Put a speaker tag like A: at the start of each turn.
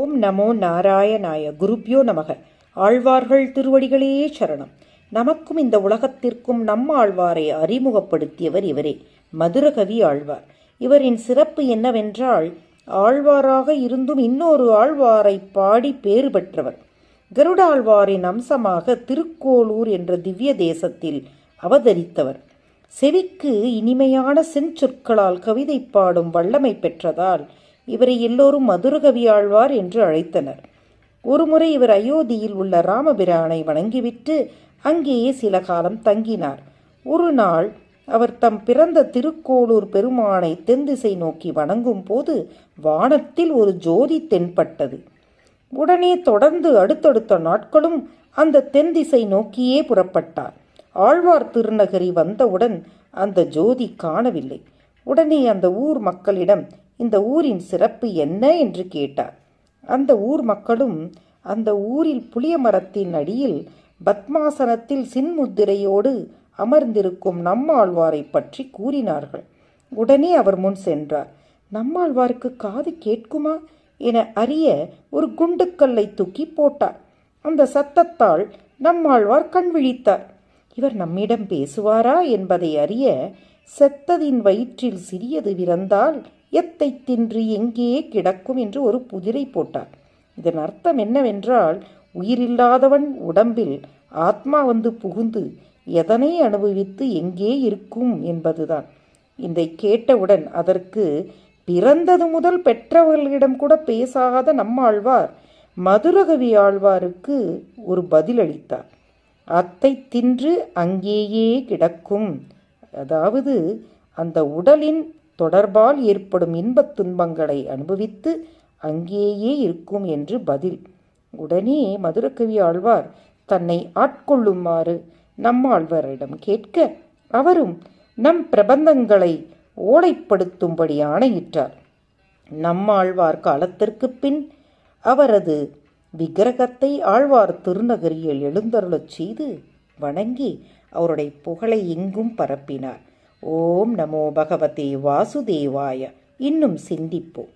A: ஓம் நமோ நாராயணாய. குருப்யோ நமக. ஆழ்வார்கள் திருவடிகளே சரணம். நமக்கும் இந்த உலகத்திற்கும் நம்மாழ்வாரை அறிமுகப்படுத்தியவர் இவரே, மதுரகவி ஆழ்வார். இவரின் சிறப்பு என்னவென்றால், ஆழ்வாராக இருந்தும் இன்னொரு ஆழ்வாரை பாடி பேறு பெற்றவர். கருடாழ்வாரின் அம்சமாக திருக்கோளூர் என்ற திவ்ய தேசத்தில் அவதரித்தவர். செவிக்கு இனிமையான செஞ்சொற்களால் கவிதை பாடும் வல்லமை பெற்றதால் இவரை எல்லோரும் மதுரகவியாழ்வார் என்று அழைத்தனர். ஒருமுறை இவர் அயோத்தியில் உள்ள ராமபிரானை வணங்கிவிட்டு அங்கேயே சில காலம் தங்கினார். ஒரு நாள் அவர் தம் பிறந்த திருக்கோளூர் பெருமானை தென்திசை நோக்கி வணங்கும் போது வானத்தில் ஒரு ஜோதி தென்பட்டது. உடனே தொடர்ந்து அடுத்தடுத்த நாட்களும் அந்த தென்திசை நோக்கியே புறப்பட்டார். ஆழ்வார் திருநகரி வந்தவுடன் அந்த ஜோதி காணவில்லை. உடனே அந்த ஊர் மக்களிடம் இந்த ஊரின் சிறப்பு என்ன என்று கேட்டார். அந்த ஊர் மக்களும் அந்த ஊரில் புளிய மரத்தின் அடியில் பத்மாசனத்தில் சின்முத்திரையோடு அமர்ந்திருக்கும் நம்மாழ்வாரை பற்றி கூறினார்கள். உடனே அவர் முன் சென்றார். நம்மாழ்வாருக்கு காது கேட்குமா என அறிய ஒரு குண்டுக்கல்லை தூக்கி போட்டார். அந்த சத்தத்தால் நம்மாழ்வார் கண் விழித்தார். இவர் நம்மிடம் பேசுவாரா என்பதை அறிய, செத்ததின் வயிற்றில் சிறியது விரந்தால் எத்தை தின்று எங்கே கிடக்கும் என்று ஒரு புதிரை போட்டார். இதன் அர்த்தம் என்னவென்றால், உயிரில்லாதவன் உடம்பில் ஆத்மா வந்து புகுந்து எதனை அனுபவித்து எங்கே இருக்கும் என்பதுதான். இதை கேட்டவுடன் அதற்கு பிறந்தது முதல் பெற்றவர்களிடம் கூட பேசாத நம்மாழ்வார் மதுரகவி ஆழ்வாருக்கு ஒரு பதிலளித்தார். அத்தை தின்று அங்கேயே கிடக்கும், அதாவது அந்த உடலின் தொடர்பால் ஏற்படும் இன்பத் துன்பங்களை அனுபவித்து அங்கேயே இருக்கும் என்று பதில். உடனே மதுரகவி ஆழ்வார் தன்னை ஆட்கொள்ளுமாறு நம்மாழ்வாரிடம் கேட்க, அவரும் நம் பிரபந்தங்களை ஓலைப்படுத்தும்படி ஆணையிட்டார். நம்மாழ்வார் காலத்திற்கு பின் அவரது விக்கிரகத்தை ஆழ்வார் திருநகரியில் எழுந்தருளச் செய்து வணங்கி அவருடைய புகழை எங்கும் பரப்பினார். ஓம் நமோ பகவதே வாசுதேவாய. இன்னும் சிந்திப்போம்.